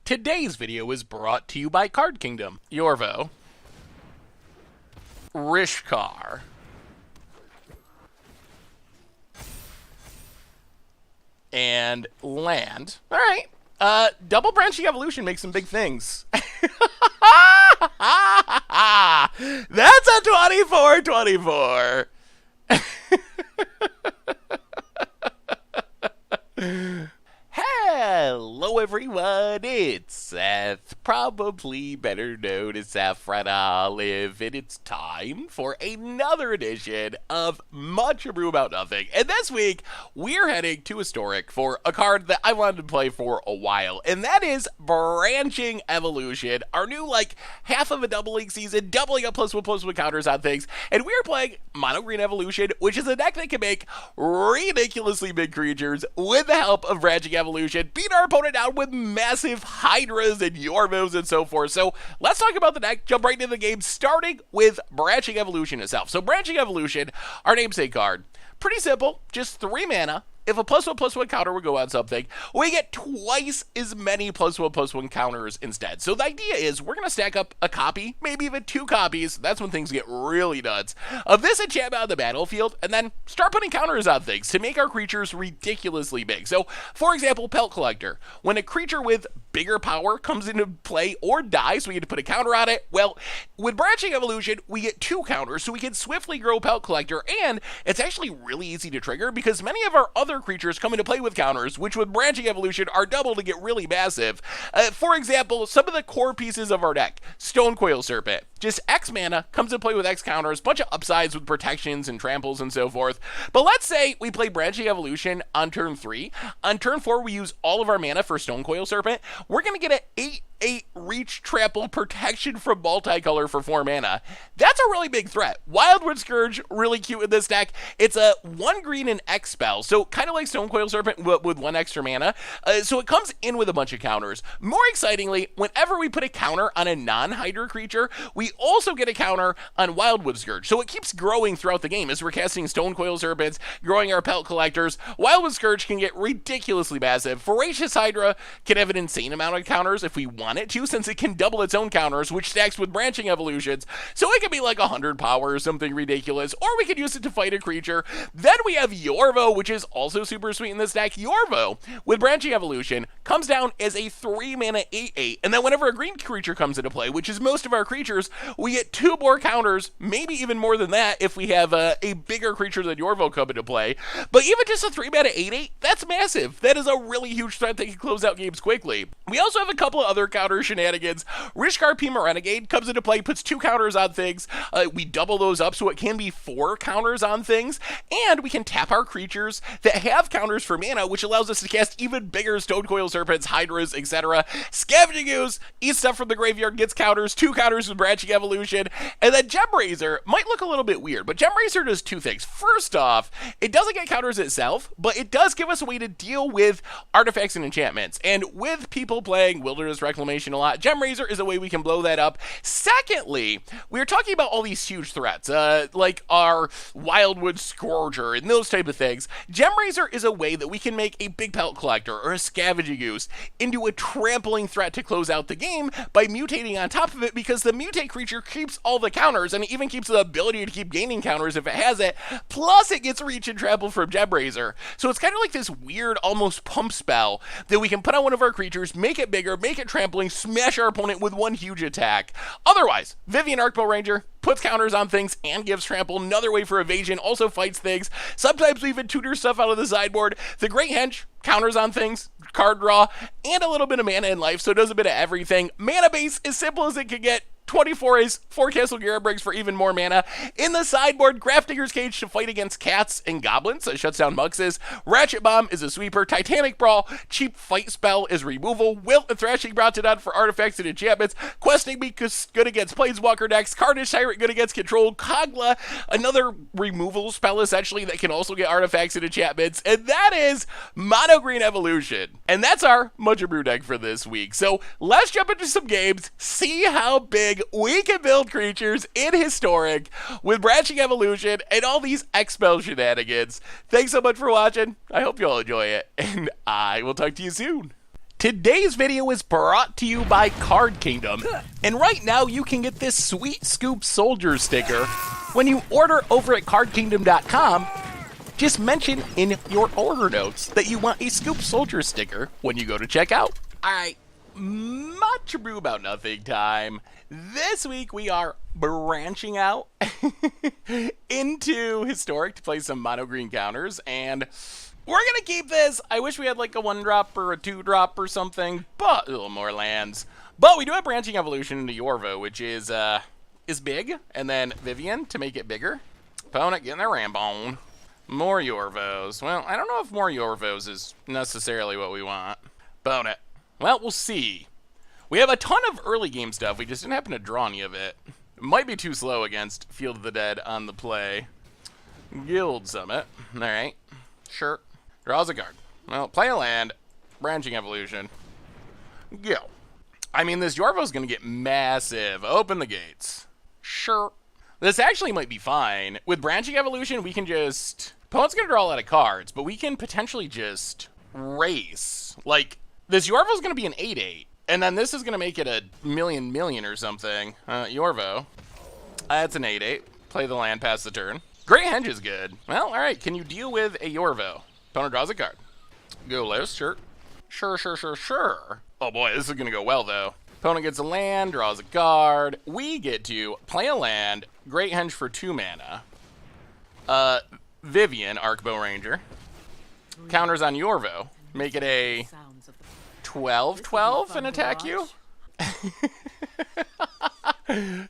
Today's video is brought to you by Card Kingdom, Yorvo, Rishkar, and Land. All right. Double Branching Evolution makes some big things. That's a 24-24. Hello everyone, it's Seth, probably better known as Saffron Olive, and it's time for another edition of Much Abrew About Nothing. And this week, we're heading to Historic for a card that I wanted to play for a while, and that is Branching Evolution, our new, half of a doubling season, doubling up +1/+1 counters on things, and we're playing Mono Green Evolution, which is a deck that can make ridiculously big creatures with the help of Branching Evolution, beat our opponent down with massive Hydras and Yorvos and so forth. So let's talk about the deck, jump right into the game, starting with Branching Evolution itself. So Branching Evolution, our namesake card, pretty simple, just 3 mana. If a +1/+1 counter would go on something, we get twice as many +1/+1 counters instead. So the idea is we're going to stack up a copy, maybe even 2 copies, that's when things get really nuts, of this enchantment on the battlefield, and then start putting counters on things to make our creatures ridiculously big. So, for example, Pelt Collector. When a creature with bigger power comes into play or dies, we get to put a counter on it. Well, with Branching Evolution, we get 2 counters, so we can swiftly grow Pelt Collector, and it's actually really easy to trigger because many of our other creatures come into play with counters, which with Branching Evolution are double to get really massive. For example, some of the core pieces of our deck, Stonecoil Serpent, just X mana, comes into play with X counters, bunch of upsides with protections and tramples and so forth. But let's say we play Branching Evolution on turn 3. On turn 4, we use all of our mana for Stonecoil Serpent. We're going to get an 8/8 reach trample protection from multicolor for 4 mana. That's a really big threat. Wildwood Scourge, really cute in this deck. It's a 1 green and X spell, so kind of like Stonecoil Serpent with 1 extra mana. So it comes in with a bunch of counters. More excitingly, whenever we put a counter on a non-Hydra creature, we also get a counter on Wildwood Scourge. So it keeps growing throughout the game as we're casting Stonecoil Serpents, growing our Pelt Collectors. Wildwood Scourge can get ridiculously massive. Voracious Hydra can have an insane amount of counters if we want it to, since it can double its own counters, which stacks with Branching Evolutions. So it could be like 100 power or something ridiculous, or we could use it to fight a creature. Then we have Yorvo, which is also super sweet in this deck. Yorvo, with Branching Evolution, comes down as a 3 mana 8/8, and then whenever a green creature comes into play, which is most of our creatures, we get 2 more counters, maybe even more than that if we have a bigger creature than Yorvo come into play. But even just a 3 mana 8/8, that's massive. That is a really huge threat that can close out games quickly. We also have a couple of other counter shenanigans. Rishkar Pima Renegade comes into play, puts 2 counters on things. We double those up so it can be 4 counters on things, and we can tap our creatures that have counters for mana, which allows us to cast even bigger Stonecoil Serpents, Hydras, etc. Scavenging Ooze eats stuff from the graveyard, gets counters, 2 counters with Branching Evolution, and then Gemraiser might look a little bit weird, but Gemraiser does 2 things. First off, it doesn't get counters itself, but it does give us a way to deal with artifacts and enchantments, and with people playing Wilderness Reclamation a lot, Gemraiser is a way we can blow that up. Secondly, we were talking about all these huge threats, like our Wildwood Scourger and those type of things. Gemraiser is a way that we can make a big Pelt Collector or a Scavenging Ooze into a trampling threat to close out the game by mutating on top of it, because the mutate creature keeps all the counters, and it even keeps the ability to keep gaining counters if it has it, plus it gets reach and trample from Gemraiser. So it's kind of like this weird, almost pump spell that we can put on one of our creatures, make it bigger, make it trampling, smash our opponent with 1 huge attack. Otherwise, Vivian Arcbow Ranger puts counters on things and gives trample, another way for evasion, also fights things. Sometimes we even tutor stuff out of the sideboard. The Great Hench counters on things, card draw, and a little bit of mana in life, so it does a bit of everything. Mana base, as simple as it can get. 24 Ace, 4 Castle Garabregs for even more mana. In the sideboard, Grafdigger's Cage to fight against cats and goblins, that shuts down Muxes. Ratchet Bomb is a sweeper. Titanic Brawl, cheap fight spell is removal. Wilt and Thrashing Brontodon for artifacts and enchantments. Questing Beak is good against Planeswalker decks. Carnage Tyrant good against control. Kogla, another removal spell essentially that can also get artifacts and enchantments. And that is Mono Green Evolution. And that's our Much Abrew deck for this week. So let's jump into some games, see how big we can build creatures in Historic with Branching Evolution and all these X-Spell shenanigans. Thanks so much for watching. I hope you all enjoy it, and I will talk to you soon. Today's video is brought to you by Card Kingdom, and right now you can get this sweet Scoop Soldier sticker when you order over at cardkingdom.com. Just mention in your order notes that you want a Scoop Soldier sticker when you go to checkout. Alright, much ado about nothing time. This week we are branching out into Historic to play some mono green counters, and we're gonna keep this. I wish we had like a 1-drop or a 2-drop or something, but a little more lands. But we do have Branching Evolution into Yorvo, which is big, and then Vivian to make it bigger. Opponent getting their Rambone. More Yorvos. Well, I don't know if more Yorvos is necessarily what we want. Opponent. Well, we'll see. We have a ton of early game stuff. We just didn't happen to draw any of it. It might be too slow against Field of the Dead on the play. Guild Summit. Alright. Sure. Draws a card. Well, play a land. Branching Evolution. Go. I mean, this Yorvo's going to get massive. Open the gates. Sure. This actually might be fine. With Branching Evolution, we can just... Opponent's going to draw a lot of cards, but we can potentially just race. Like, this Yorvo's going to be an 8/8. And then this is going to make it a million or something. Yorvo. That's an 8/8. Play the land, pass the turn. Great Henge is good. Well, alright. Can you deal with a Yorvo? Opponent draws a card. Go list, sure. Sure. Oh boy, this is going to go well, though. Opponent gets a land, draws a card. We get to play a land. Great Henge for 2 mana. Vivian, Arcbow Ranger. Counters on Yorvo. Make it a 12/12 and attack you.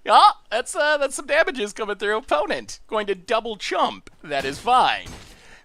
Yeah, that's some damages coming through. Opponent going to double chump. That is fine.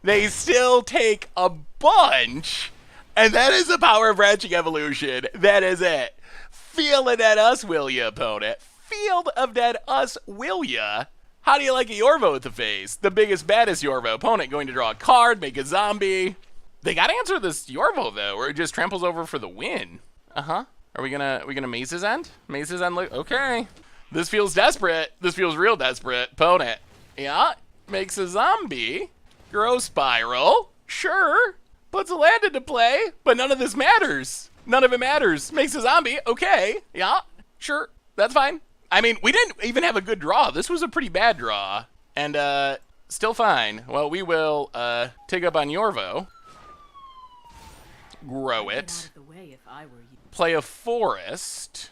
They still take a bunch, and that is the power of Branching Evolution. That is it. Field of Dead us, will ya, opponent? Field of Dead us, will ya? How do you like a Yorvo with the face? The biggest, baddest Yorvo. Opponent going to draw a card, make a zombie. They gotta answer this Yorvo though, or it just tramples over for the win. Are we gonna Maze's End? Maze's End, okay. This feels desperate. This feels real desperate. Opponent, yeah, makes a zombie. Growth Spiral, sure. Puts a land into play, but none of this matters. None of it matters. Makes a zombie, okay, yeah, sure, that's fine. I mean, we didn't even have a good draw. This was a pretty bad draw, and still fine. Well, we will take up on Yorvo. Grow it. Play a forest.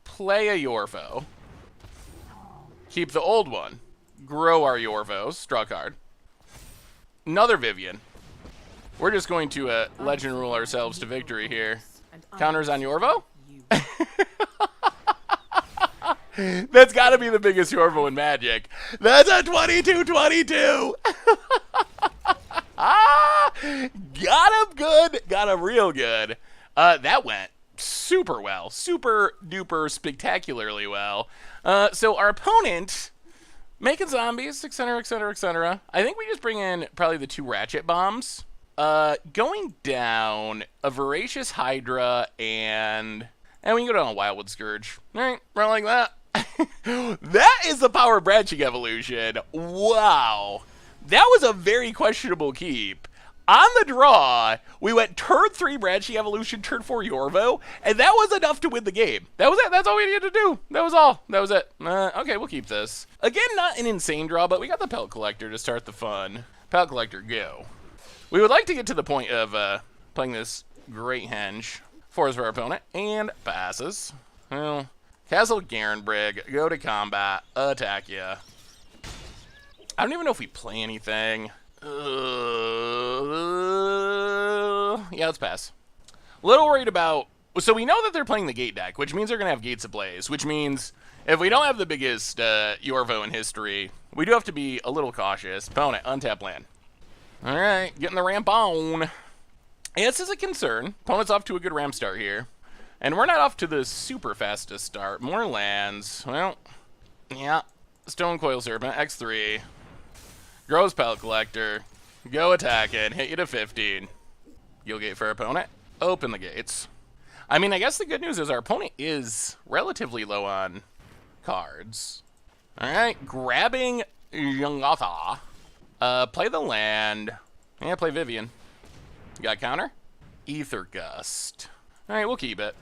Play a Yorvo. Keep the old one. Grow our Yorvos. Draw a card. Another Vivian. We're just going to Legend Rule ourselves to victory here. Counters on Yorvo? That's got to be the biggest Yorvo in Magic. That's a 22/22! Got him good. Got him real good. That went super well. Super duper spectacularly well. So our opponent making zombies, etc. I think we just bring in probably the 2 Ratchet Bombs. Going down a Voracious Hydra and we can go down a Wildwood Scourge. Alright, right like that. That is the power of Branching Evolution. Wow. That was a very questionable keep. On the draw, we went turn 3 Branching Evolution, turn 4 Yorvo, and that was enough to win the game. That was it. That's all we needed to do. That was all. That was it. Okay, we'll keep this. Again, not an insane draw, but we got the Pellet Collector to start the fun. Pellet Collector, go. We would like to get to the point of playing this Great Henge. Force for our opponent, and passes. Well, Castle Garenbrig, go to combat, attack ya. I don't even know if we play anything. Yeah, let's pass. A little worried about... So we know that they're playing the Gate deck, which means they're going to have Gates Ablaze, which means if we don't have the biggest Yorvo in history, we do have to be a little cautious. Opponent, untap land. Alright, getting the ramp on. Yeah, this is a concern. Opponent's off to a good ramp start here. And we're not off to the super fastest start. More lands. Well, yeah. Stone Coil Serpent, X3. Grows Pellet Collector. Go attacking. Hit you to 15. You'll gate for our opponent. Open the gates. I mean, I guess the good news is our opponent is relatively low on cards. Alright, grabbing Yungatha. Play the land. Yeah, play Vivian. You got a counter? Ether Gust. All right, we'll keep it.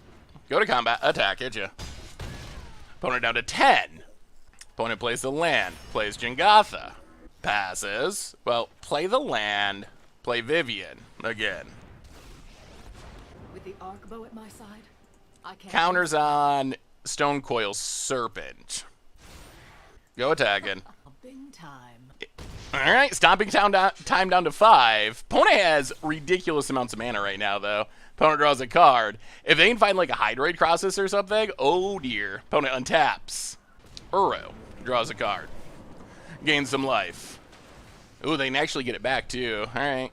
Go to combat. Attack, hit ya. Opponent down to 10. Opponent plays the land. Plays Jengatha. Passes. Well, play the land. Play Vivian again. With the arc bow at my side, I can't. Counters on Stone Coil Serpent. Go attacking. Big time. All right, stomping time down to 5. Opponent has ridiculous amounts of mana right now, though. Opponent draws a card. If they can find like a Hydroid Crosses or something, oh dear. Opponent untaps. Uro draws a card. Gains some life. Ooh, they can actually get it back too. All right.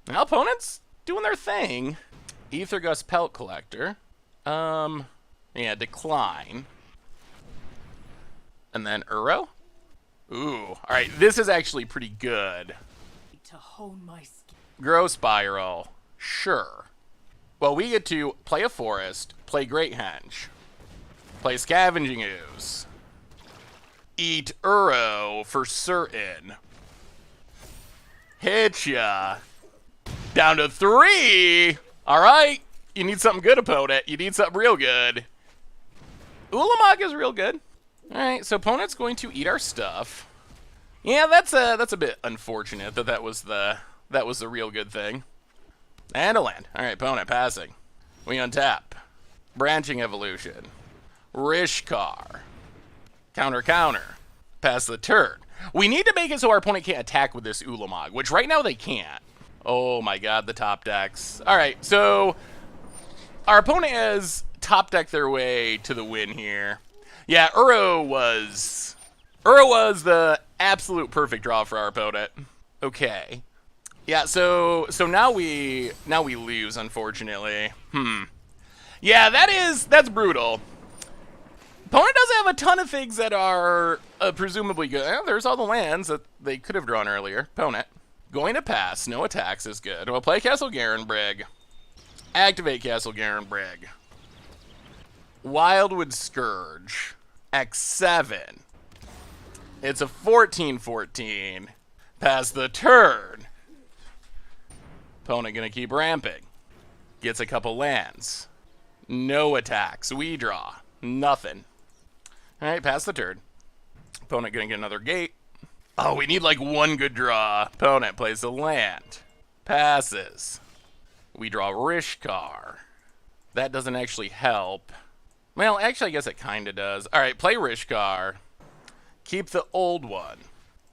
Now opponent's doing their thing. Ether Gust Pelt Collector. Yeah, decline. And then Uro. Ooh, all right. This is actually pretty good. To hone my skill. Grow Spiral. Sure. Well, we get to play a Forest, play Great Henge, play Scavenging Ooze, eat Uro for certain, hit ya, down to 3. All right, you need something good, opponent. You need something real good. Ulamog is real good. All right, so opponent's going to eat our stuff. Yeah, that's a bit unfortunate that was the real good thing. And a land. All right, opponent passing. We untap. Branching Evolution. Rishkar. Counter, counter. Pass the turn. We need to make it so our opponent can't attack with this Ulamog, which right now they can't. Oh my god, the top decks. All right, so our opponent has top decked their way to the win here. Yeah, Uro was the absolute perfect draw for our opponent. Okay. Yeah, so now we lose, unfortunately. Yeah, that's brutal. Opponent doesn't have a ton of things that are presumably good. There's all the lands that they could have drawn earlier. Opponent going to pass. No attacks is good. We'll play Castle Garenbrig. Activate Castle Garenbrig. Wildwood Scourge. X7. It's a 14/14. Pass the turn. Opponent gonna keep ramping. Gets a couple lands. No attacks. We draw. Nothing. Alright, pass the turn. Opponent gonna get another gate. Oh, we need like one good draw. Opponent plays the land. Passes. We draw Rishkar. That doesn't actually help. Well, actually, I guess it kinda does. Alright, play Rishkar. Keep the old one.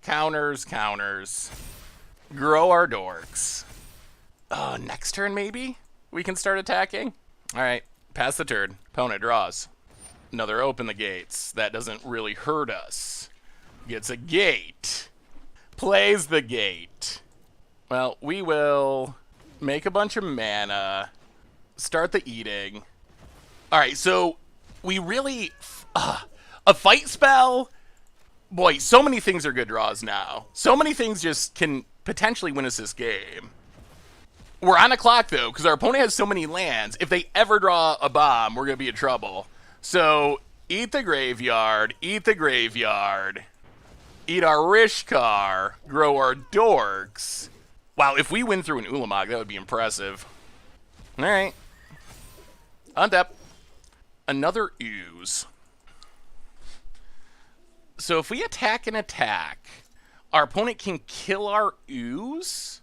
Counters, counters. Grow our dorks. Next turn, maybe? We can start attacking? Alright, pass the turn. Opponent draws. Another open the gates. That doesn't really hurt us. Gets a gate. Plays the gate. Well, we will make a bunch of mana. Start the eating. Alright, so we really... a fight spell? Boy, so many things are good draws now. So many things just can potentially win us this game. We're on a clock, though, because our opponent has so many lands. If they ever draw a bomb, we're going to be in trouble. So, eat the graveyard, eat the graveyard, eat our Rishkar, grow our dorks. Wow, if we win through an Ulamog, that would be impressive. Alright. Untap. Another Ooze. So if we attack and attack, our opponent can kill our Ooze?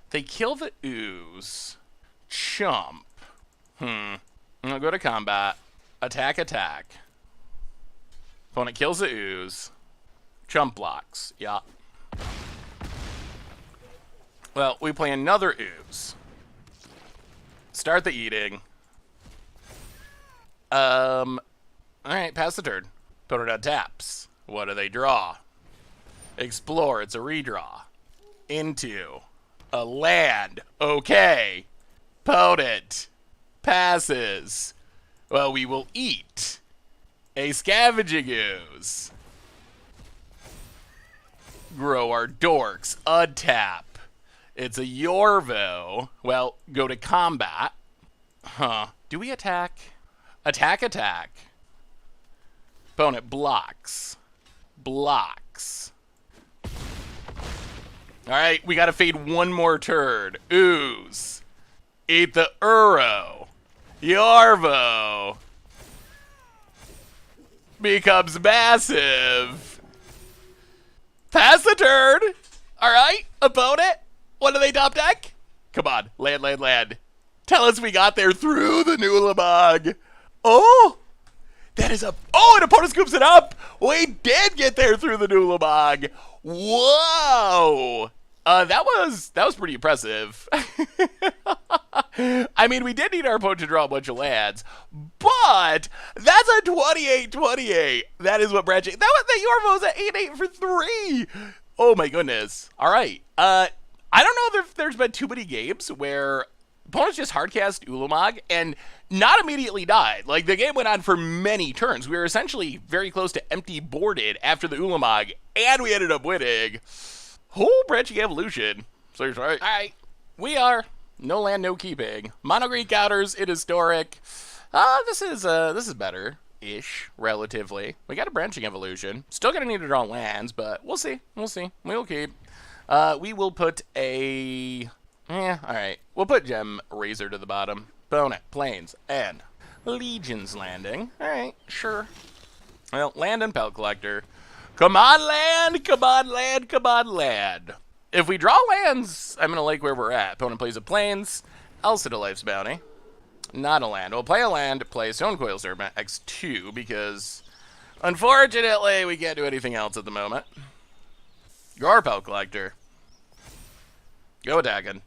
They kill the Ooze. Chump. I'm gonna go to combat. Attack, attack. Opponent kills the Ooze. Chump blocks. Yeah. Well, we play another Ooze. Start the eating. Alright, pass the turn. Opponent untaps. What do they draw? Explore. It's a redraw. Into. A land. Okay. Opponent. Passes. Well, we will eat. A Scavenging Ooze. Grow our dorks. Untap. It's a Yorvo. Well, go to combat. Do we attack? Attack, attack. Opponent blocks. Blocks. Alright, we gotta fade one more turn. Ooze. Eat the Uro. Yorvo becomes massive. Pass the turn. All right, opponent. What do they top deck? Come on, land, land, land. Tell us we got there through the Nulamog. Oh, that is a... Oh, an opponent scoops it up. We did get there through the Nulamog. Whoa. That was pretty impressive. I mean, we did need our opponent to draw a bunch of lands, but that's a 28-28. That is what branching... That Yorvo's at 8-8 for 3. Oh my goodness. All right. I don't know if there's been too many games where opponents just hardcast Ulamog and not immediately died. Like, the game went on for many turns. We were essentially very close to empty boarded after the Ulamog, and we ended up winning. Whole branching evolution. Seriously. All right. We are no land, no keeping. Mono green counters in Historic. This is better-ish, relatively. We got a branching evolution. Still gonna need to draw lands, but we'll see. We'll see. We'll keep. We will put a... alright. We'll put Gem Razor to the bottom. Bonnet, Plains, and Legion's Landing. Alright, sure. Well, land and Pelt Collector. Come on, land! Come on, land! Come on, land! If we draw lands, I'm gonna like where we're at. Opponent plays a Plains, Elsa to Life's Bounty. Not a land. We'll play a land, play Stonecoil Serpent, X2, because unfortunately we can't do anything else at the moment. Your Pelt Collector. Go attacking.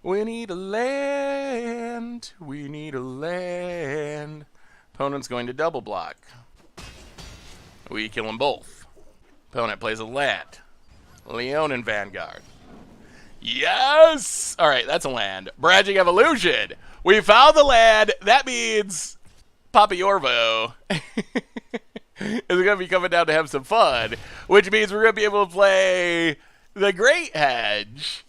We need a land. We need a land. Opponent's going to double block. We kill them both. Opponent plays a land. Leonin Vanguard. Yes! Alright, that's a land. Branching Evolution. We found the land. That means Papa Yorvo is going to be coming down to have some fun, which means we're going to be able to play the Great Hedge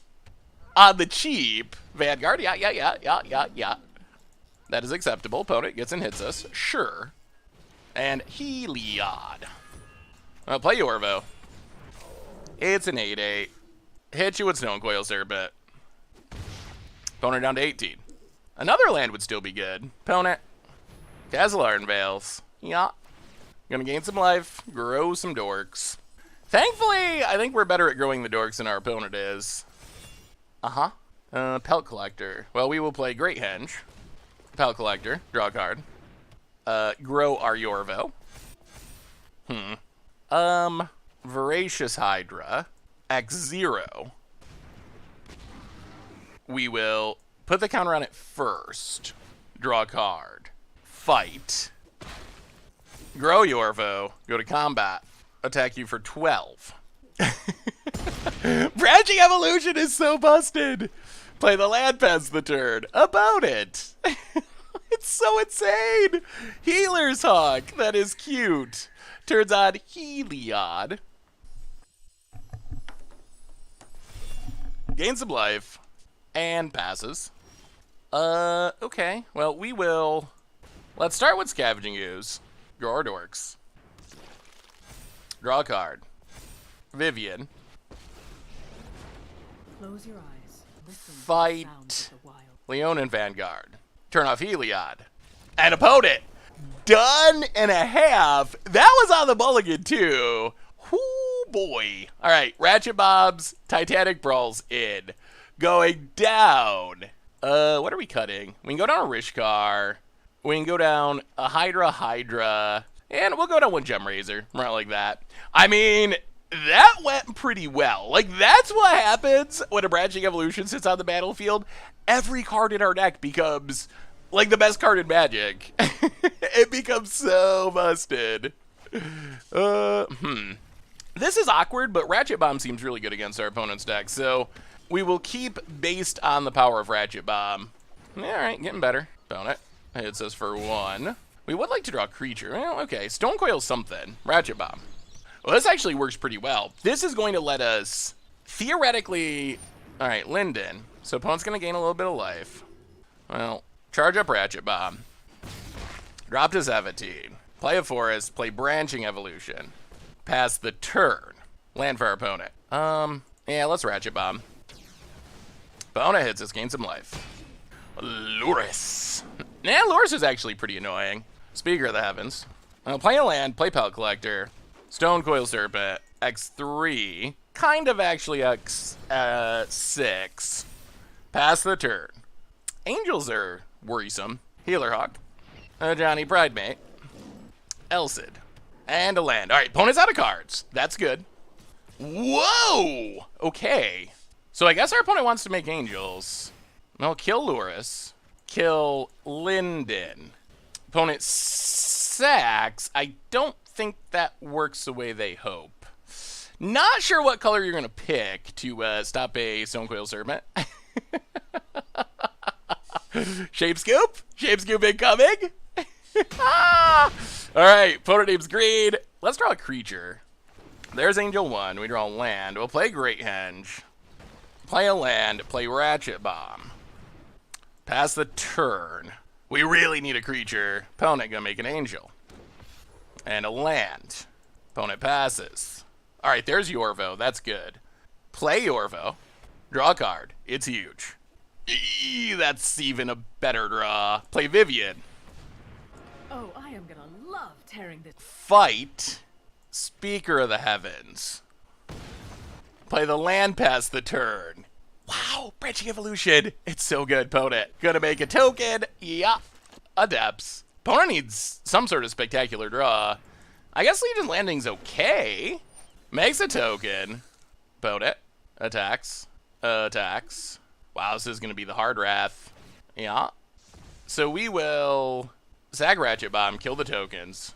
on the cheap. Vanguard, yeah. That is acceptable. Opponent gets and hits us. Sure. And Heliod. I'll play Yorvo. It's an 8-8. Hit you with Stonecoil Serpent. Opponent down to 18. Another land would still be good. Opponent. Dazzlearn Veils. Yeah. Gonna gain some life. Grow some dorks. Thankfully, I think we're better at growing the dorks than our opponent is. Pelt Collector. Well, we will play Great Henge. Pelt Collector. Draw a card. Grow our Yorvo. Voracious Hydra. X0. We will put the counter on it first. Draw a card. Fight. Grow Yorvo. Go to combat. Attack you for 12. Branching Evolution is so busted. Play the land pass the turn. About it. It's so insane. Healer's Hawk. That is cute. Turns on Heliod. Gains some life. And passes. Okay. Well, we will... Let's start with Scavenging Ooze. Draw our dorks. Draw a card. Vivian. Close your eyes. Listen Fight. to the sound of the wild. Leonin Vanguard. Turn off Heliod. And opponent. Done and a half. That was on the mulligan, too. Whoo, boy. All right. Ratchet Bob's Titanic Brawl's in. Going down. What are we cutting? We can go down a Rishkar. We can go down a Hydra. And we'll go down one Gem Razor. Right like that. I mean, that went pretty well. Like, that's what happens when a Branching Evolution sits on the battlefield. Every card in our deck becomes, like, the best card in Magic. It becomes so busted. This is awkward, but Ratchet Bomb seems really good against our opponent's deck, so we will keep based on the power of Ratchet Bomb. Alright, getting better. Opponent hits us for 1. We would like to draw a creature. Well, okay, Stonecoil something. Ratchet Bomb. Well, this actually works pretty well. This is going to let us, theoretically... Alright, Linden. So opponent's going to gain a little bit of life. Well, charge up Ratchet Bomb. Drop to 17. Play a forest. Play Branching Evolution. Pass the turn. Land for our opponent. Yeah, let's Ratchet Bomb. Opponent hits us, gain some life. Lurrus. Nah, Lurrus is actually pretty annoying. Speaker of the Heavens. Play a land, play Pellet Collector, Stone Coil Serpent, X3, kind of actually X6. Pass the turn. Angels are worrisome. Healer Hawk, Johnny Pridemate, Elcid, and a land. All right, opponent's out of cards. That's good. Whoa! Okay. So I guess our opponent wants to make Angels. No, kill Lurrus. Kill Linden. Opponent sacks. I don't think that works the way they hope. Not sure what color you're going to pick to stop a Stone Coil Serpent. Shape Scoop? Shape Scoop incoming? Alright, opponent name's green. Let's draw a creature. There's Angel 1. We draw a land. We'll play Great Henge. Play a land. Play Ratchet Bomb. Pass the turn. We really need a creature. Opponent gonna make an Angel. And a land. Opponent passes. Alright, there's Yorvo. That's good. Play Yorvo. Draw a card. It's huge. That's even a better draw. Play Vivian. Oh, I am gonna love tearing this. Fight Speaker of the Heavens. Play the land, pass the turn. Wow, Branching Evolution. It's so good, opponent. Gonna make a token. Yeah. Adepts. Opponent needs some sort of spectacular draw. I guess Legion Landing's okay. Makes a token. Opponent. Attacks. Attacks. Wow, this is gonna be the Hard Wrath. Yeah. So we will Sag Ratchet Bomb, kill the tokens.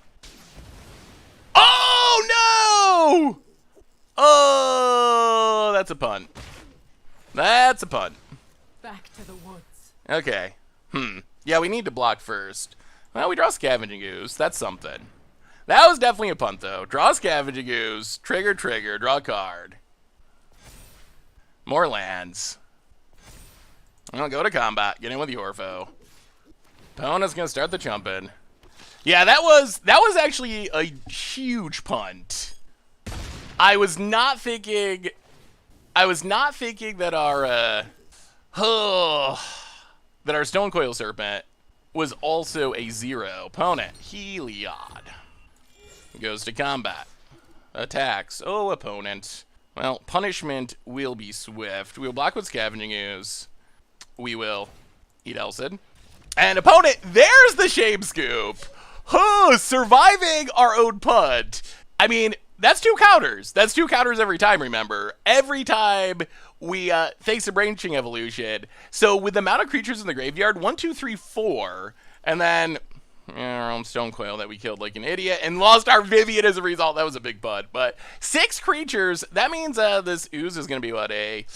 Oh no! Oh, that's a punt. That's a punt. Back to the woods. Okay. Yeah, we need to block first. Well, we draw Scavenging Ooze. That's something. That was definitely a punt, though. Draw Scavenging Ooze. Trigger, trigger. Draw a card. More lands. I'll go to combat. Get in with Yorvo. Opponent's gonna start the chumping. Yeah, that was actually a huge punt. I was not thinking that our that our Stone Coil Serpent was also a 0. Opponent, Heliod. Goes to combat. Attacks. Oh, opponent. Well, punishment will be swift. We will block with Scavenging Ooze. We will eat Elcid. And opponent, there's the Shame Scoop! Surviving our own punt. I mean, that's 2 counters. That's 2 counters every time, remember. Every time we face a Branching Evolution. So with the amount of creatures in the graveyard, 1, 2, 3, 4, and then our own Stone Coil that we killed like an idiot and lost our Vivian as a result. That was a big punt. But 6 creatures, that means this Ooze is going to be, what, a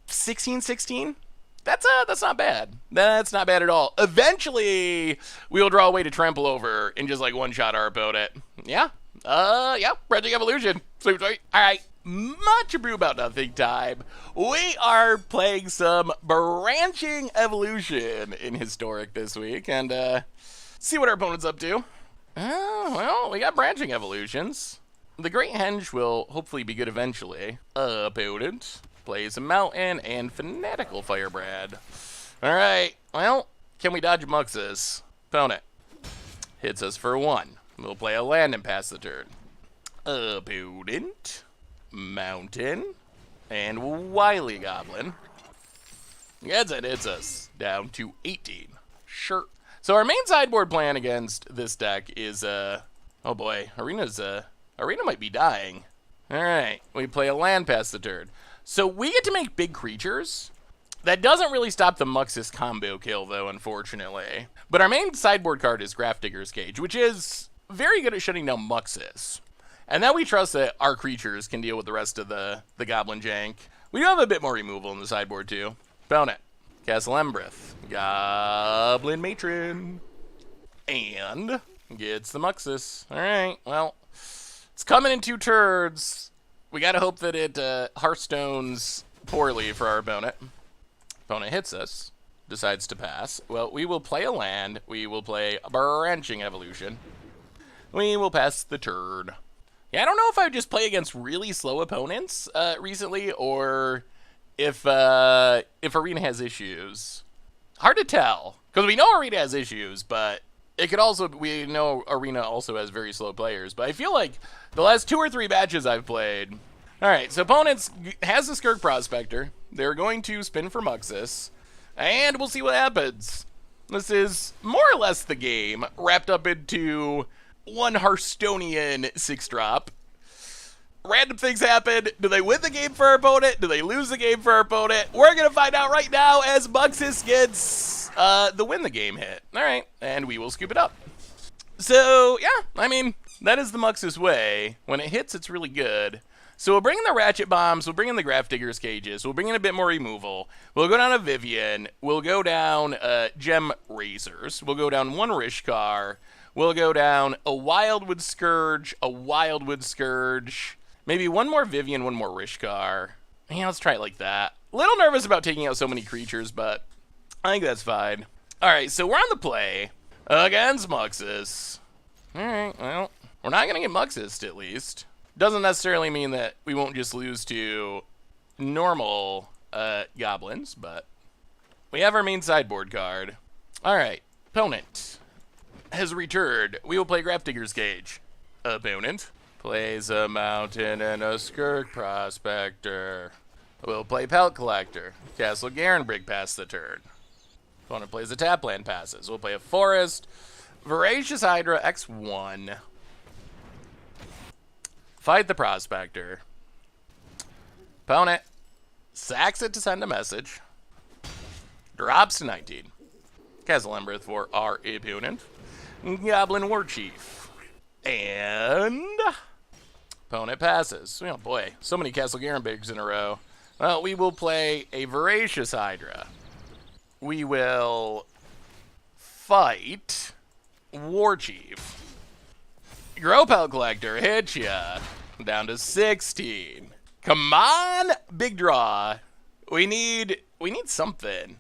16/16? That's not bad. That's not bad at all. Eventually, we'll draw a way to trample over and just like one-shot our opponent. Yeah. Yeah. Branching Evolution. Sweet, sweet. All right. Much ado about nothing time. We are playing some Branching Evolution in Historic this week, and see what our opponent's up to. Well, we got Branching Evolutions. The Great Henge will hopefully be good eventually. Opponent plays a Mountain and Fanatical Firebrand. Alright, well, can we dodge Muxus? Opponent hits us for 1. We'll play a land and pass the turn. Opponent, Mountain, and Wily Goblin. Gets it, hits us down to 18. Sure. So our main sideboard plan against this deck is, oh boy, Arena might be dying. Alright, we play a land past the turn. So we get to make big creatures. That doesn't really stop the Muxus combo kill, though, unfortunately. But our main sideboard card is Grafdigger's Cage, which is very good at shutting down Muxus. And then we trust that our creatures can deal with the rest of the Goblin jank. We do have a bit more removal in the sideboard, too. Opponent, Castle Embreth, Goblin Matron, and gets the Muxus. Alright, well, it's coming in 2 turns. We gotta hope that it Hearthstones poorly for our opponent. Opponent hits us, decides to pass. Well, we will play a land. We will play a Branching Evolution. We will pass the turn. Yeah, I don't know if I would just play against really slow opponents recently, or if Arena has issues. Hard to tell. Because we know Arena has issues, but it could also, we know Arena also has very slow players. But I feel like the last 2 or 3 matches I've played. Alright, so opponents has the Skirk Prospector. They're going to spin for Muxus. And we'll see what happens. This is more or less the game, wrapped up into one Hearthstonian 6-drop. Random things happen. Do they win the game for our opponent? Do they lose the game for our opponent? We're going to find out right now as Muxus gets the win the game hit. All right, and we will scoop it up. So, yeah, I mean, that is the Muxus way. When it hits, it's really good. So we'll bring in the Ratchet Bombs, we'll bring in the Grafdigger's Cages, we'll bring in a bit more removal, we'll go down a Vivian, we'll go down Gem Razors, we'll go down 1 Rishkar, we'll go down a Wildwood Scourge, maybe 1 more Vivian, 1 more Rishkar. Yeah, let's try it like that. A little nervous about taking out so many creatures, but I think that's fine. Alright, so we're on the play against Muxus. Alright, well, we're not going to get Muxus at least. Doesn't necessarily mean that we won't just lose to normal goblins, but we have our main sideboard card. Alright, opponent has returned. We will play Grafdigger's Cage. Opponent plays a Mountain and a Skirk Prospector. We'll play Pelt Collector. Castle Garenbrig pass the turn. Opponent plays a Tapland passes. We'll play a Forest. Voracious Hydra X1. Fight the Prospector. Opponent sacks it to send a message. Drops to 19. Castle Embereth for our opponent. Goblin War Chief. And opponent passes. Oh boy, so many Castle Garenbrigs in a row. Well, we will play a Voracious Hydra. We will fight War Chief. Pelt Collector hits ya. Down to 16. Come on, big draw. We need something.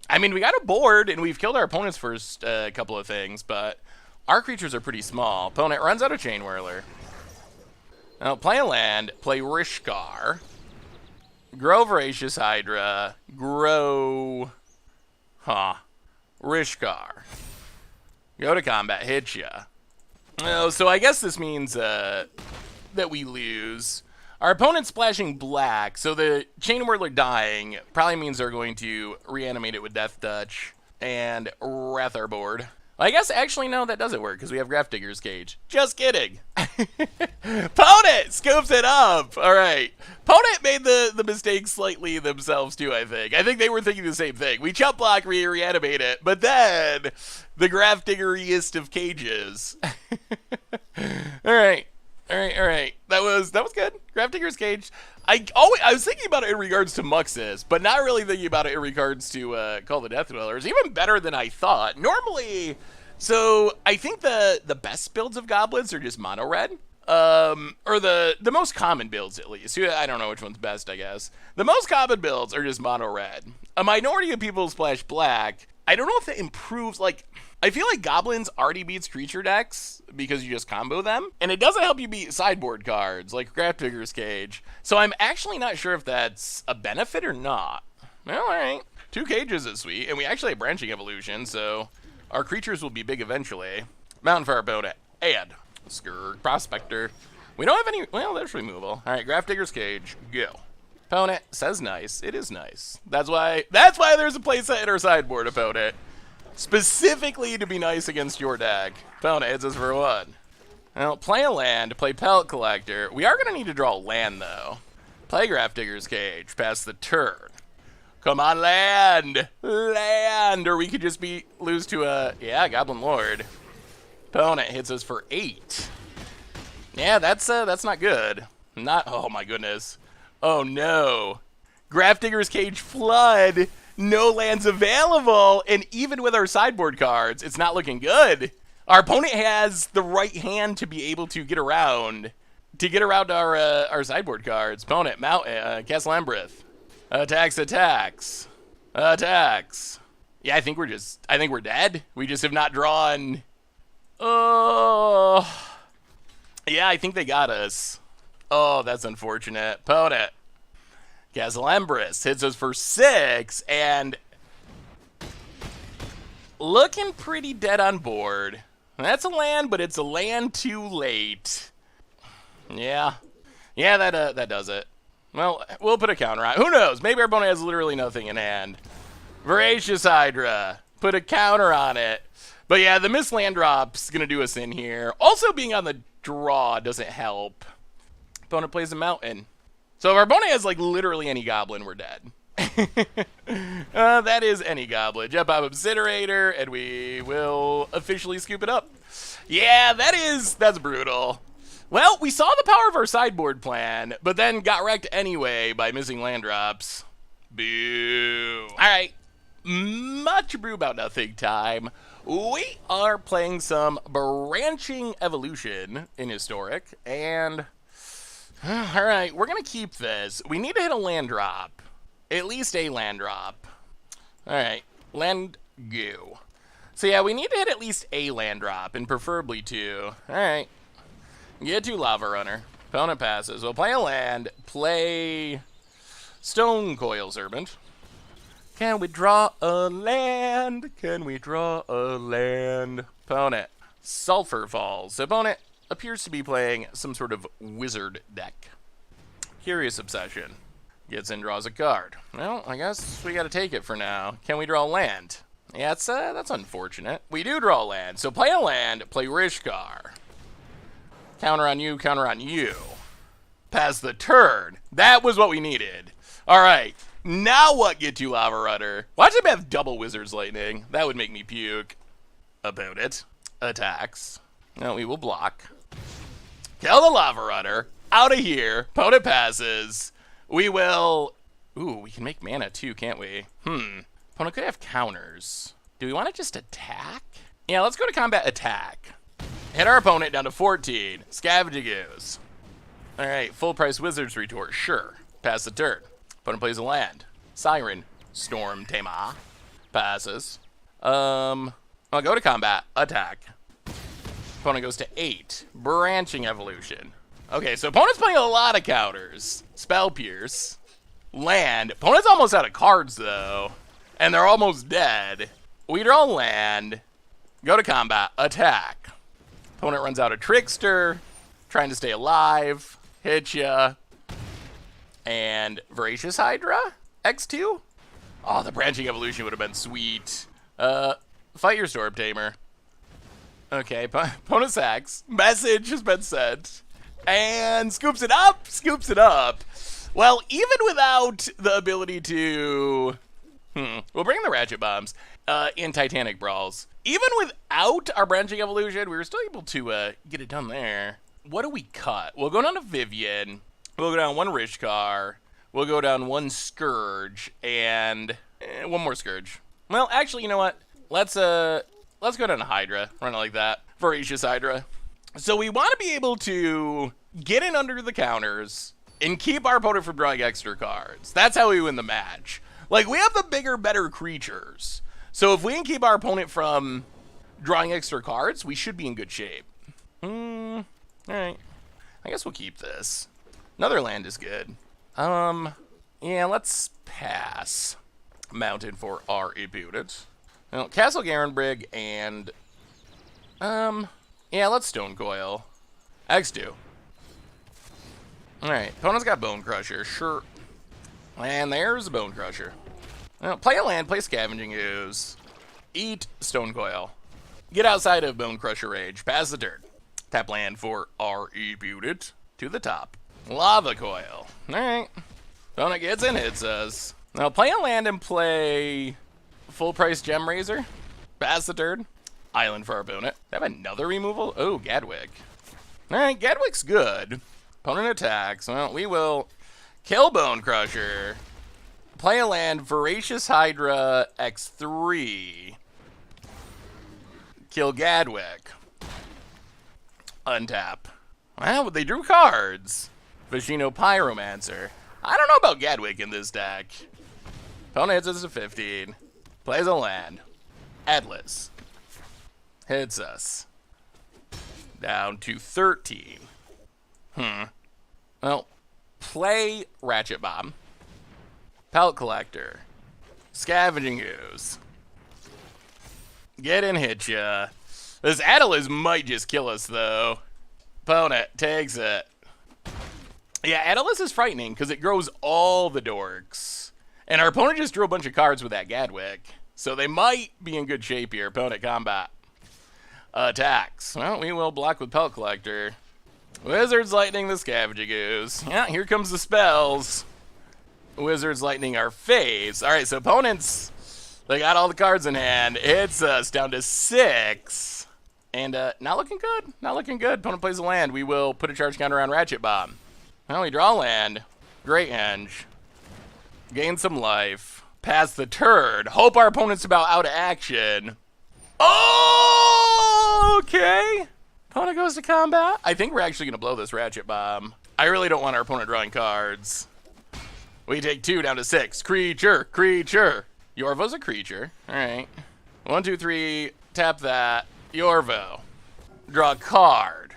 I mean, we got a board, and we've killed our opponent's first couple of things, but our creatures are pretty small. Opponent runs out of Chain Whirler. Now, play a land, play Rishkar. Grow Voracious Hydra. Grow... Rishkar. Go to combat, hit ya. Oh, so I guess this means that we lose. Our opponent's splashing black, so the Chain Whirler dying probably means they're going to reanimate it with Death Touch and wrath our board. I guess actually no, that doesn't work because we have Grafdigger's Cage. Just kidding. Opponent scoops it up. All right. Opponent made the mistake slightly themselves too, I think. I think they were thinking the same thing. We chump block, reanimate it, but then the Grafdiggeriest of cages. All right. That was good. Grafdigger's Cage. I was thinking about it in regards to Muxus, but not really thinking about it in regards to Call the Death Dwellers. Even better than I thought. Normally, so I think the best builds of goblins are just mono red. Or the most common builds at least. I don't know which one's best, I guess. The most common builds are just mono red. A minority of people splash black. I don't know if that improves, like, I feel like Goblins already beats creature decks because you just combo them. And it doesn't help you beat sideboard cards like Grafdigger's Cage. So I'm actually not sure if that's a benefit or not. Well, alright. 2 cages is sweet. And we actually have Branching Evolution, so our creatures will be big eventually. Mountain for our opponent. And Skirk Prospector. We don't have any, well, there's removal. Alright, Grafdigger's Cage, go. Opponent says nice. It is nice. That's why there's a playset in our sideboard, opponent. Specifically to be nice against your deck. Opponent hits us for 1. Well, play a land, play Pelt Collector. We are going to need to draw a land, though. Play Grafdigger's Cage, pass the turn. Come on, land! Land! Or we could just lose to a, yeah, Goblin Lord. Opponent hits us for 8. Yeah, that's not good. Oh my goodness. Oh no. Grafdigger's Cage Flood. No lands available, and even with our sideboard cards, it's not looking good. Our opponent has the right hand to be able to get around our sideboard cards. Opponent, Castle Embereth. Attacks. Yeah, I think we're dead. We just have not drawn. Oh. Yeah, I think they got us. Oh, that's unfortunate. Opponent. Castle Embereth hits us for 6, and looking pretty dead on board. That's a land, but it's a land too late. Yeah. Yeah, that does it. Well, we'll put a counter on. Who knows? Maybe our opponent has literally nothing in hand. Voracious Hydra. Put a counter on it. But yeah, the missed land drop's going to do us in here. Also, being on the draw doesn't help. Opponent plays a mountain. So if our opponent has, like, literally any goblin, we're dead. That is any goblin. Jump up Incinerator, and we will officially scoop it up. Yeah, that's brutal. Well, we saw the power of our sideboard plan, but then got wrecked anyway by missing land drops. Boo. All right, much brew about nothing time. We are playing some Branching Evolution in Historic, and all right, we're gonna keep this. We need to hit a land drop, at least a land drop. All right, land go. So yeah, we need to hit at least a land drop, and preferably two. All right. Get to Lava Runner. Opponent passes. We'll play a land. Play Stone Coil Serpent. Can we draw a land? Can we draw a land? Opponent. Sulfur Falls. Opponent appears to be playing some sort of wizard deck. Curious Obsession. Gets in, draws a card. Well, I guess we gotta take it for now. Can we draw a land? Yeah, that's unfortunate. We do draw a land. So play a land. Play Rishkar. Counter on you, counter on you. Pass the turn. That was what we needed. All right. Now what, get to Lava Runner? Watch him have double Wizard's Lightning. That would make me puke. About it. Attacks. No, we will block. Kill the Lava Runner. Out of here. Opponent passes. We will... Ooh, we can make mana too, can't we? Opponent could have counters. Do we want to just attack? Yeah, let's go to combat attack. Hit our opponent down to 14. Scavenging Ooze. Alright, full price Wizard's Retort. Sure. Pass the turn. Opponent plays a land. Siren. Storm Tema. Passes. I'll go to combat. Attack. Opponent goes to 8. Branching Evolution. Okay, so opponent's playing a lot of counters. Spell Pierce. Land. Opponent's almost out of cards, though. And they're almost dead. We draw land. Go to combat. Attack. Opponent runs out of Trickster, trying to stay alive, hit ya, and Voracious Hydra, X2? Oh, the Branching Evolution would have been sweet. Fight your Storm Tamer. Okay, opponent sacks, message has been sent, and scoops it up, Well, even without the ability to... We'll bring the Ratchet Bombs in Titanic Brawls. Even without our Branching Evolution, we were still able to get it done there. What do we cut? We'll go down to Vivian. We'll go down one Rishkar. We'll go down one Scourge and one more Scourge. Well, actually, you know what? Let's go down to Hydra. Run it like that. Voracious Hydra. So we want to be able to get in under the counters and keep our opponent from drawing extra cards. That's how we win the match. Like, we have the bigger, better creatures. So if we can keep our opponent from drawing extra cards, we should be in good shape. All right. I guess we'll keep this. Another land is good. Yeah, let's pass. Mountain for our opponent. Well, Castle Garenbrig and... yeah, let's Stone Coil. X2. Alright, opponent's got Bone Crusher, sure. And there's a Bone Crusher. Well, play a land, play Scavenging Ooze. Eat Stone Coil. Get outside of Bone Crusher range. Pass the turn. Tap land for our opponent to the top. Lava Coil. Alright. Opponent gets in, hits us. Now play a land and play full price Gem Razor. Pass the turn. Island for our opponent. Have another removal? Oh, Gadwick. Alright, Gadwick's good. Opponent attacks. Well, we will kill Bone Crusher. Play a land, Voracious Hydra X3. Kill Gadwick. Untap. Wow, they drew cards. Vashino Pyromancer. I don't know about Gadwick in this deck. Opponent hits us at 15. Plays a land. Atlas. Hits us. Down to 13. Well, play Ratchet Bomb. Pellet Collector. Scavenging Ooze. Get in, hit ya. This Atlas might just kill us, though. Opponent takes it. Yeah, Atlas is frightening because it grows all the dorks. And our opponent just drew a bunch of cards with that Gadwick. So they might be in good shape here. Opponent combat. Attacks. Well, we will block with Pellet Collector. Wizard's Lightning the Scavenging Ooze. Yeah, here comes the spells. Wizard's Lightning our phase. Alright, so opponents, they got all the cards in hand. It's us down to 6. And not looking good. Not looking good. Opponent plays a land. We will put a charge counter on Ratchet Bomb. Well, we draw land. Great Henge. Gain some life. Pass the turn. Hope our opponent's about out of action. Oh, okay. Opponent goes to combat. I think we're actually going to blow this Ratchet Bomb. I really don't want our opponent drawing cards. We take 2 down to 6. Creature, creature. Yorvo's a creature. All right. 1, 2, 3. Tap that. Yorvo. Draw a card.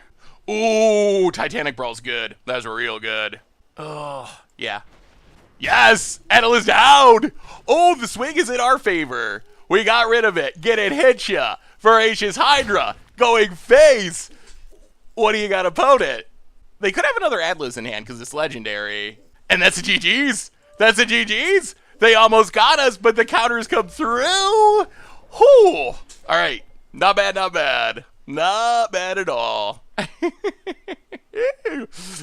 Ooh, Titanic Brawl's good. That's real good. Oh, yeah. Yes! Atlas down! Oh, the swing is in our favor. We got rid of it. Get it, hit ya. Voracious Hydra. Going face. What do you got, opponent? They could have another Atlas in hand because it's legendary. And that's a GG's. That's a GG's. They almost got us, but the counters come through. Whew. All right. Not bad, not bad. Not bad at all.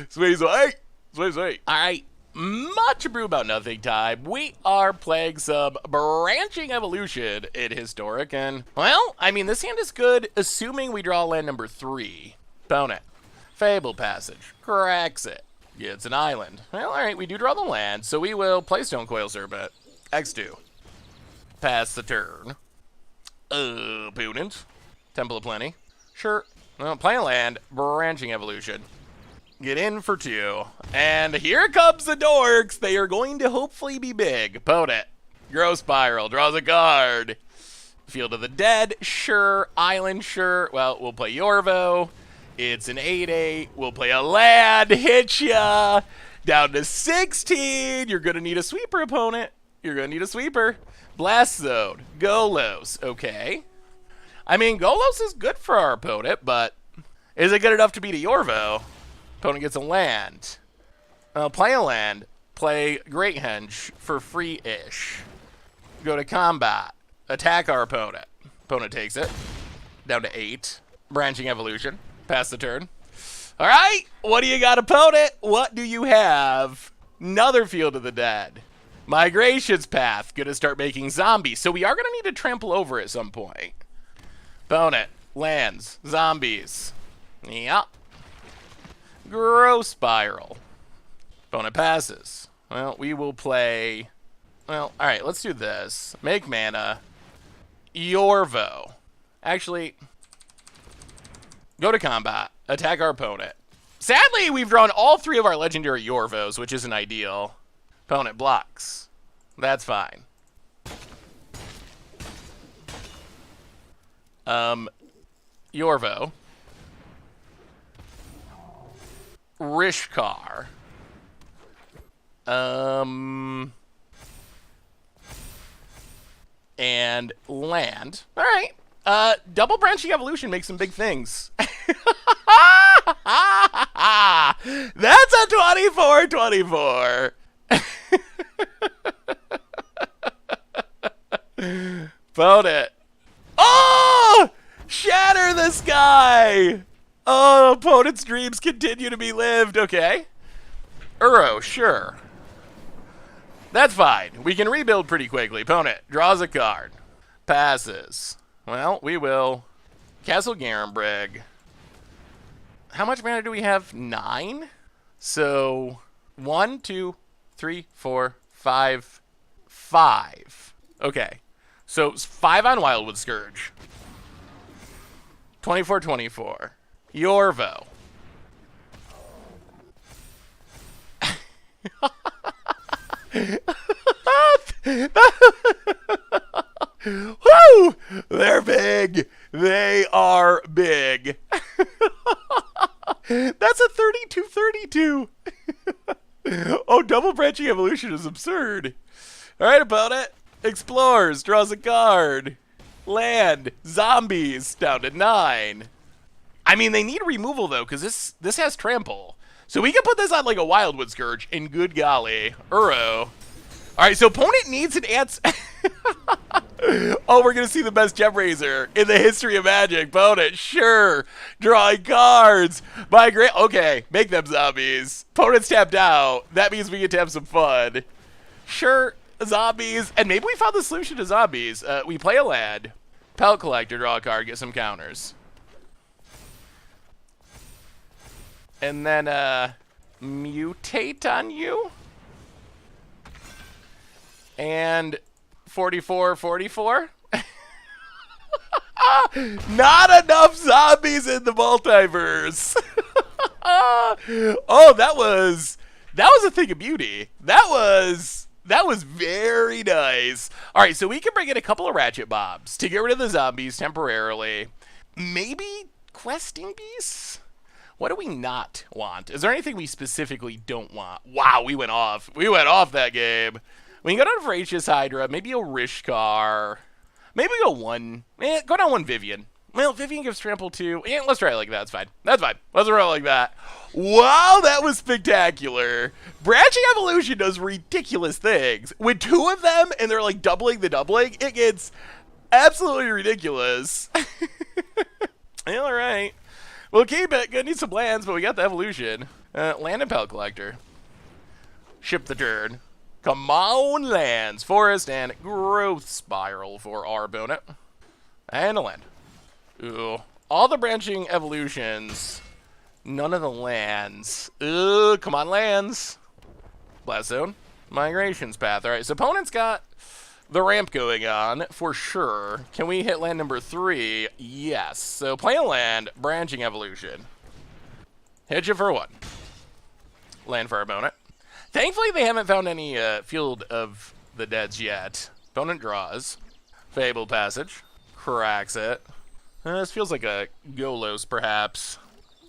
Sweet, sweet. Sweet, sweet. All right. Much brew about nothing time. We are playing some Branching Evolution in Historic. And, well, I mean, this hand is good, assuming we draw land number 3. Opponent. Fable Passage. Cracks it. Gets an island. Well, all right, we do draw the land, so we will play Stone Coil Serpent. X2. Pass the turn. Opponent. Temple of Plenty. Sure. Well, play a land. Branching Evolution. Get in for 2. And here comes the dorks. They are going to hopefully be big. Opponent. Growth Spiral. Draws a card. Field of the Dead. Sure. Island. Sure. Well, we'll play Yorvo. It's an 8/8. We'll play a land. Hit ya. Down to 16. You're going to need a sweeper, opponent. You're going to need a sweeper. Blast Zone. Golos. Okay. I mean, Golos is good for our opponent, but is it good enough to beat a Yorvo? Opponent gets a land. Play a land. Play Great Henge for free-ish. Go to combat. Attack our opponent. Opponent takes it. Down to 8. Branching Evolution. Pass the turn. All right. What do you got, opponent? What do you have? Another Field of the Dead. Migration's Path. Gonna start making zombies. So we are gonna need to trample over at some point. Opponent. Lands. Zombies. Yep. Growth Spiral. Opponent passes. Well, we will play... Well, all right, let's do this. Make mana. Yorvo. Actually, go to combat. Attack our opponent. Sadly, we've drawn all 3 of our legendary Yorvos, which isn't ideal. Opponent blocks. That's fine. Yorvo. Rishkar. And land. All right. Double Branching Evolution makes some big things. That's a 24/24. Vote it. Oh! Shatter the sky! Oh, opponent's dreams continue to be lived. Okay. Uro, sure. That's fine. We can rebuild pretty quickly. Opponent draws a card. Passes. Well, we will. Castle Garenbrig. How much mana do we have? 9? So, 1, 2, 3, 4, 5, 5. Okay. So, 5 on Wildwood Scourge. 24/24. Yorvo. Woo! They're big. They are big. That's a 32/32. Oh, double branching evolution is absurd. All right, opponent. Explores. Draws a card. land, zombies, down to 9. I mean, they need removal, though, because this has trample. So we can put this on, like, a Wildwood Scourge, and good golly. Uro. All right, so opponent needs an answer. Oh, we're going to see the best Gem Raiser in the history of Magic. Opponent, sure. Drawing cards. Migrate. Okay, make them zombies. Opponent's tapped out. That means we get to have some fun. Sure, zombies. And maybe we found the solution to zombies. We play a land. Pellet Collector, draw a card, get some counters. And then, mutate on you. And 44, 44. Not enough zombies in the multiverse. Oh, that was a thing of beauty. That was very nice. All right, so we can bring in a couple of Ratchet Bobs to get rid of the zombies temporarily. Maybe questing beasts? What do we not want? Is there anything we specifically don't want? Wow, we went off. We went off that game. We can go down Voracious Hydra, maybe a Rishkar. Maybe go one. Go down one Vivian. Well, Vivian gives trample too. Yeah, let's try it like that. That's fine. That's fine. Let's roll like that. Wow, that was spectacular. Branching Evolution does ridiculous things. With 2 of them and they're like doubling the doubling, it gets absolutely ridiculous. Yeah, all right. We'll keep it. Gonna need some lands, but we got the evolution. Land and Pellet Collector. Ship the turn. Come on, lands. Forest and Growth Spiral for our opponent. And a land. Ooh. All the branching evolutions. None of the lands. Ooh, come on, lands. Blast Zone. Migrations Path. All right, so opponent's got the ramp going on for sure. Can we hit land number 3? Yes. So play a land, branching evolution. Hit you for 1. Land for our opponent. Thankfully, they haven't found any Field of the Deads yet. Opponent draws. Fabled Passage. Cracks it. This feels like a Golos, perhaps.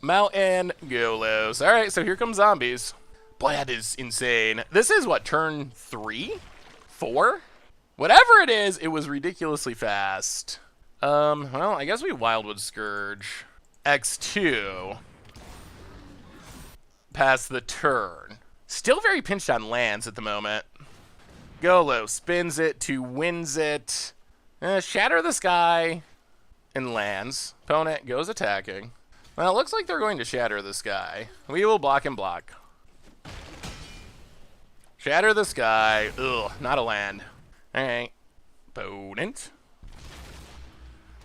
Mountain, Golos. All right, so here comes zombies. Boy, that is insane. This is, what, turn 3? 4? Whatever it is, it was ridiculously fast. Well, I guess we Wildwood Scourge. X2. Pass the turn. Still very pinched on lands at the moment. Golo spins it to wins it. Shatter the Sky and lands. Opponent goes attacking. Well, it looks like they're going to Shatter the Sky. We will block and block. Shatter the Sky. Ugh, not a land. Alright. Opponent.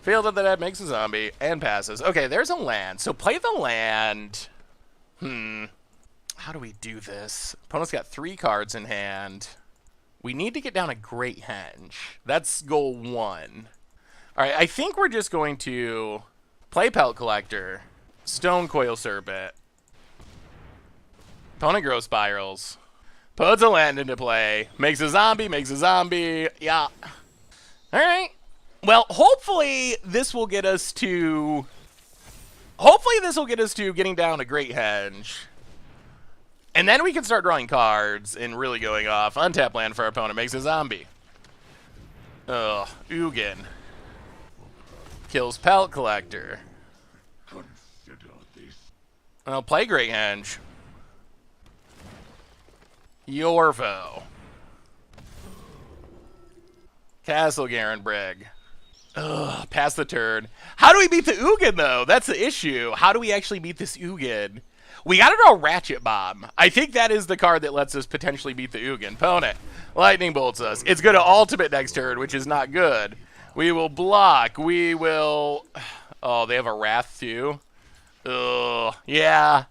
Field of the Dead makes a zombie and passes. Okay, there's a land. So play the land. How do we do this? Opponent's got 3 cards in hand. We need to get down a Great Henge. That's goal 1. Alright, I think we're just going to play Pellet Collector. Stone Coil Serpent. Opponent Growth Spirals. Puts a land into play. Makes a zombie, makes a zombie. Yeah. Alright. Well, hopefully this will get us to... getting down a Great Henge. And then we can start drawing cards and really going off. Untap land for our opponent. Makes a zombie. Ugh. Ugin. Kills Pellet Collector. I'll play Great Henge. Yorvo. Castle Garenbrig. Ugh, pass the turn. How do we beat the Ugin, though? That's the issue. How do we actually beat this Ugin? We gotta draw Ratchet Bomb. I think that is the card that lets us potentially beat the Ugin. Opponent. Lightning Bolts us. It's gonna ultimate next turn, which is not good. We will block. We will... Oh, they have a Wrath, too. Ugh. Yeah.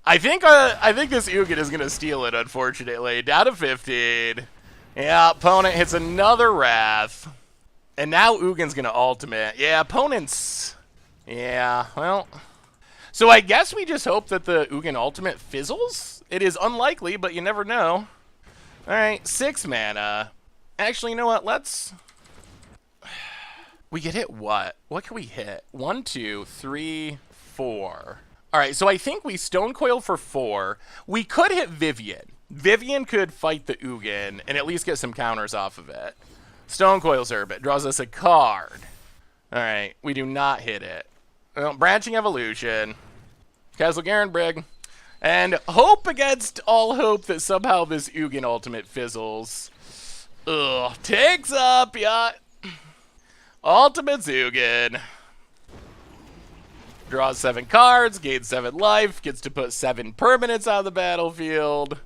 I think this Ugin is gonna steal it, unfortunately. Down to 15. Yeah, opponent hits another Wrath. And now Ugin's gonna ultimate. Yeah, opponent's... Yeah, well... So I guess we just hope that the Ugin ultimate fizzles? It is unlikely, but you never know. Alright, 6 mana. Actually, you know what? Let's... We could hit what? What can we hit? 1, 2, 3, 4. Alright, so I think we Stone Coil for 4. We could hit Vivian. Vivian could fight the Ugin and at least get some counters off of it. Stone Coil Serpent draws us a card. Alright, we do not hit it. Well, branching evolution. Castle Garenbrig. And hope against all hope that somehow this Ugin ultimate fizzles. Ugh. Takes up, yeah. Ultimate's Ugin. Draws 7 cards, gains 7 life, gets to put 7 permanents on the battlefield.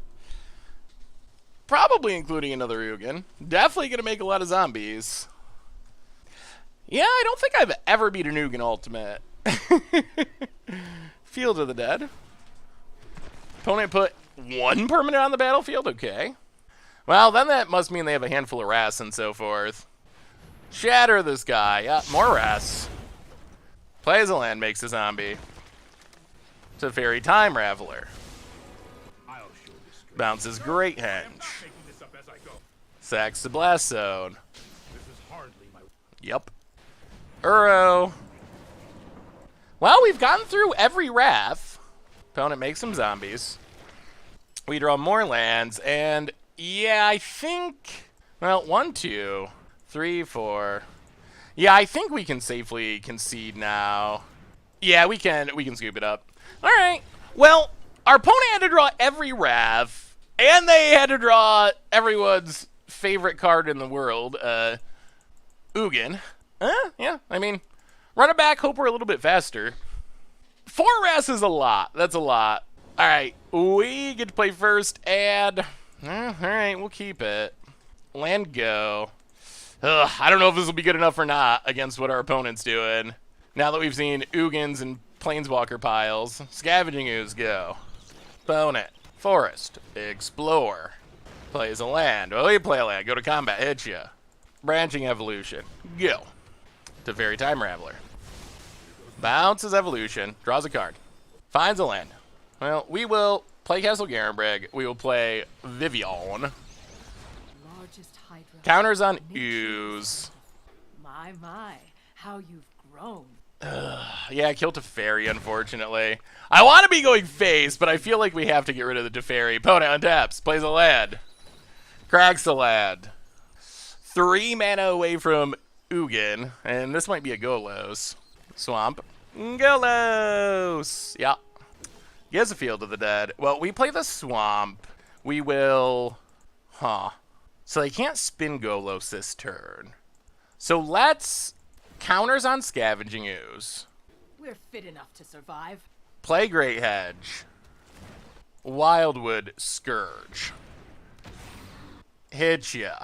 Probably including another Ugin. Definitely going to make a lot of zombies. Yeah, I don't think I've ever beat an Ugin ultimate. Field of the Dead. Opponent put 1 permanent on the battlefield? Okay. Well, then that must mean they have a handful of Wraths and so forth. Shatter this guy. Yeah, more Wraths. Plays a land, makes a zombie. Teferi Time Raveler. Bounces Great Henge. Sacks the Blast Zone. Yep. Uro. Well, we've gotten through every Wrath. Opponent makes some zombies. We draw more lands, and yeah, I think, well, 1, 2, 3, 4. Yeah, I think we can safely concede now. Yeah, we can scoop it up. All right. Well, our opponent had to draw every Wrath, and they had to draw everyone's favorite card in the world, Ugin. Yeah, I mean, run it back, hope we're a little bit faster. 4 Wraths is a lot. That's a lot. All right, we get to play first, and all right, we'll keep it. Land go. Ugh, I don't know if this will be good enough or not against what our opponent's doing. Now that we've seen Ugins and Planeswalker piles, Scavenging Ooze go. Opponent, Forest, Explore. Plays a land. Oh, you play a land. Go to combat. Hit ya. Branching Evolution. Go. Teferi Time Raveler. Bounces Evolution. Draws a card. Finds a land. Well, we will play Castle Garenbrig. We will play Vivian. Counters on Ooze. My, how you've grown. Yeah, kill Teferi, unfortunately. I want to be going face, but I feel like we have to get rid of the Teferi. Opponent untaps. Plays a land. Cracks the land. 3 mana away from Ugin, and this might be a Golos. Swamp. Golos! Yeah. Gives a Field of the Dead. Well, we play the Swamp. We will... So they can't spin Golos this turn. So let's... Counters on Scavenging Ooze. We're fit enough to survive. Play Great Hedge. Wildwood Scourge. Hit ya.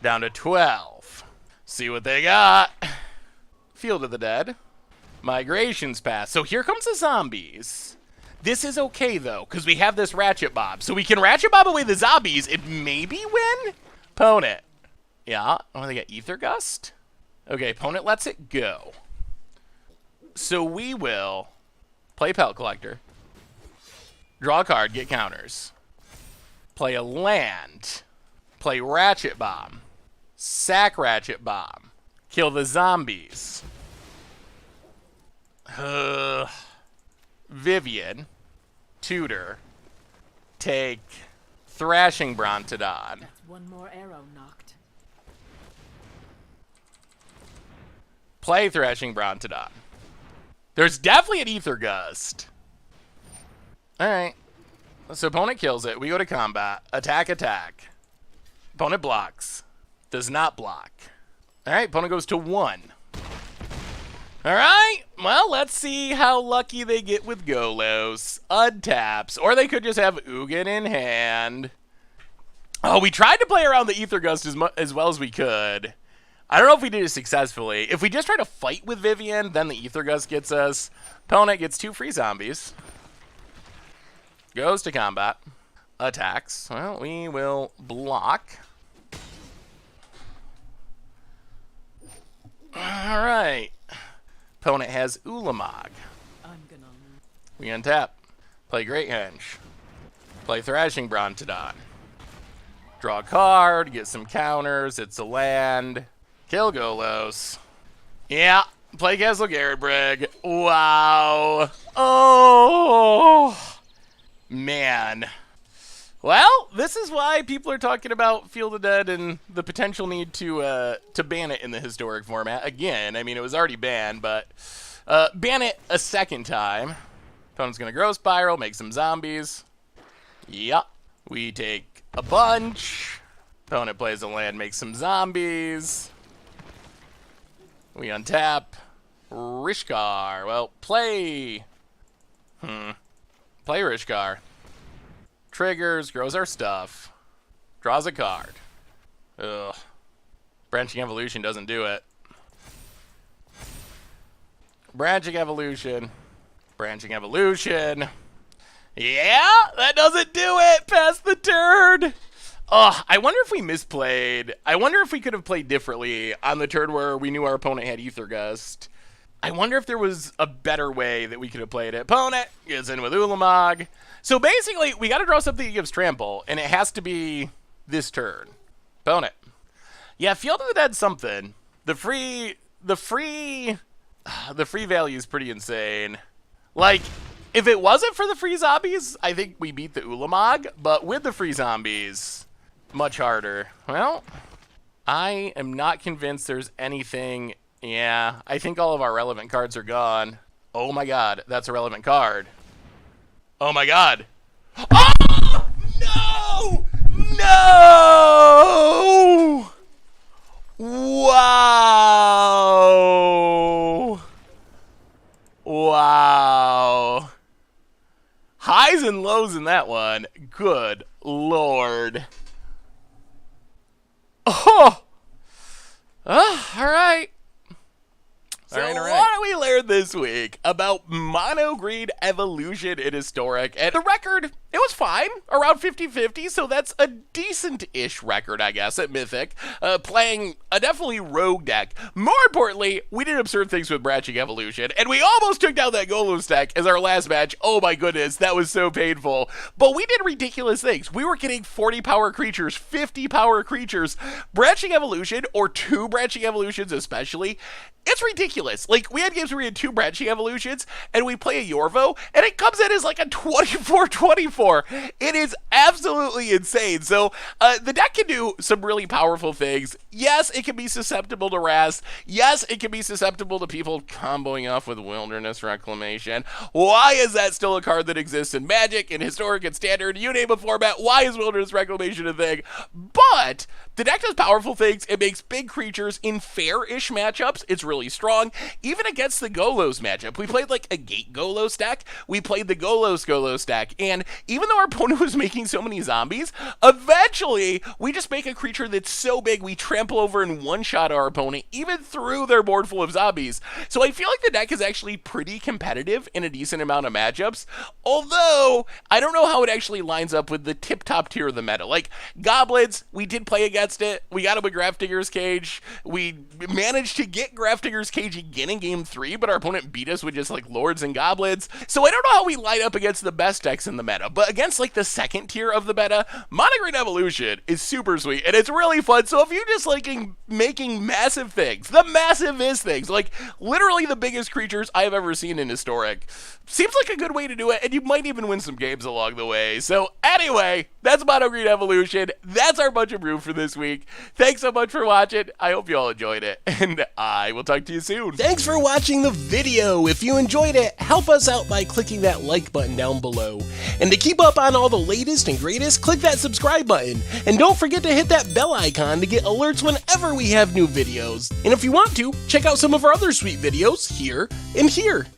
Down to 12. See what they got. Field of the Dead. Migrations Path. So here comes the zombies. This is okay, though, because we have this Ratchet Bob. So we can Ratchet Bob away the zombies and maybe win? Opponent. Yeah. Oh, they got Ether Gust? Okay, opponent lets it go. So we will play Pelt Collector. Draw a card, get counters. Play a land. Play Ratchet Bomb. Sack Ratchet Bomb. Kill the zombies. Vivian. Tutor. Take Thrashing Brontodon. That's 1 more arrow knocked. Play Thrashing Brontodon. There's definitely an Ether Gust. Alright. So opponent kills it. We go to combat. Attack, attack. Opponent blocks. Does not block. Alright, opponent goes to 1. Alright, well, let's see how lucky they get with Golos. Untaps. Or they could just have Ugin in hand. Oh, we tried to play around the Ether Gust as well as we could. I don't know if we did it successfully. If we just try to fight with Vivian, then the Ether Gust gets us. Opponent gets 2 free zombies. Goes to combat. Attacks. Well, we will block. Alright. Opponent has Ulamog. We untap. Play Great Henge. Play Thrashing Brontodon. Draw a card, get some counters, it's a land. Kill Golos. Yeah, play Castle Garenbrig. Wow. Oh, man. Well, this is why people are talking about Field of Dead and the potential need to ban it in the historic format. Again, I mean, it was already banned, but ban it a second time. Opponent's going to Growth Spiral, make some zombies. Yup. We take a bunch. Opponent plays a land, makes some zombies. We untap. Rishkar. Well, play. Play Rishkar. Triggers, grows our stuff. Draws a card. Ugh. Branching Evolution doesn't do it. Branching Evolution. Branching Evolution. Yeah, that doesn't do it. Pass the turn. Ugh, I wonder if we misplayed. I wonder if we could have played differently on the turn where we knew our opponent had Ether Gust. I wonder if there was a better way that we could have played it. Opponent gets in with Ulamog. So basically, we got to draw something that gives trample, and it has to be this turn. Opponent. Yeah, Field of the Dead something. The free value is pretty insane. Like, if it wasn't for the free zombies, I think we beat the Ulamog, but with the free zombies, much harder. Well, I am not convinced there's anything. Yeah, I think all of our relevant cards are gone. Oh my god, that's a relevant card. Oh my god. Oh! No! No! Wow! Wow. Highs and lows in that one. Good lord. Oh! All right. So what do we learn this week about Mono Green Evolution in Historic? And the record, it was fine, around 50-50, so that's a decent-ish record, I guess, at Mythic. Playing a definitely rogue deck. More importantly, we did absurd things with Branching Evolution, and we almost took down that Golem deck as our last match. Oh my goodness, that was so painful. But we did ridiculous things. We were getting 40 power creatures, 50 power creatures. Branching Evolution, or 2 Branching Evolutions especially, it's ridiculous. Like, we had games where we had 2 Branching Evolutions, and we play a Yorvo, and it comes in as like a 24-24. It is absolutely insane. So, the deck can do some really powerful things. Yes, it can be susceptible to Rast. Yes, it can be susceptible to people comboing off with Wilderness Reclamation. Why is that still a card that exists in Magic, in Historic, and Standard? You name a format. Why is Wilderness Reclamation a thing? But the deck does powerful things. It makes big creatures in fair-ish matchups. It's really strong. Even against the Golos matchup, we played like a Gate Golos deck. We played the Golos deck. And even though our opponent was making so many zombies, eventually we just make a creature that's so big we trample over and one-shot our opponent, even through their board full of zombies. So I feel like the deck is actually pretty competitive in a decent amount of matchups. Although, I don't know how it actually lines up with the tip-top tier of the meta. Like, Goblins, we did play against it. We got him with Grafdigger's Cage. We managed to get Grafdigger's Cage again in game 3, but our opponent beat us with just like Lords and Goblins. So I don't know how we line up against the best decks in the meta, but against like the second tier of the meta, Mono Green Evolution is super sweet, and it's really fun. So if you're just liking making massive things, the massivest things, like literally the biggest creatures I have ever seen in Historic, seems like a good way to do it, and you might even win some games along the way. So anyway, that's Mono Green Evolution. That's our bunch of brew for this week. Thanks so much for watching. I hope you all enjoyed it, and I will talk to you soon. Thanks for watching the video. If you enjoyed it, help us out by clicking that like button down below. And to keep up on all the latest and greatest, click that subscribe button. And don't forget to hit that bell icon to get alerts whenever we have new videos. And if you want to, check out some of our other sweet videos here and here.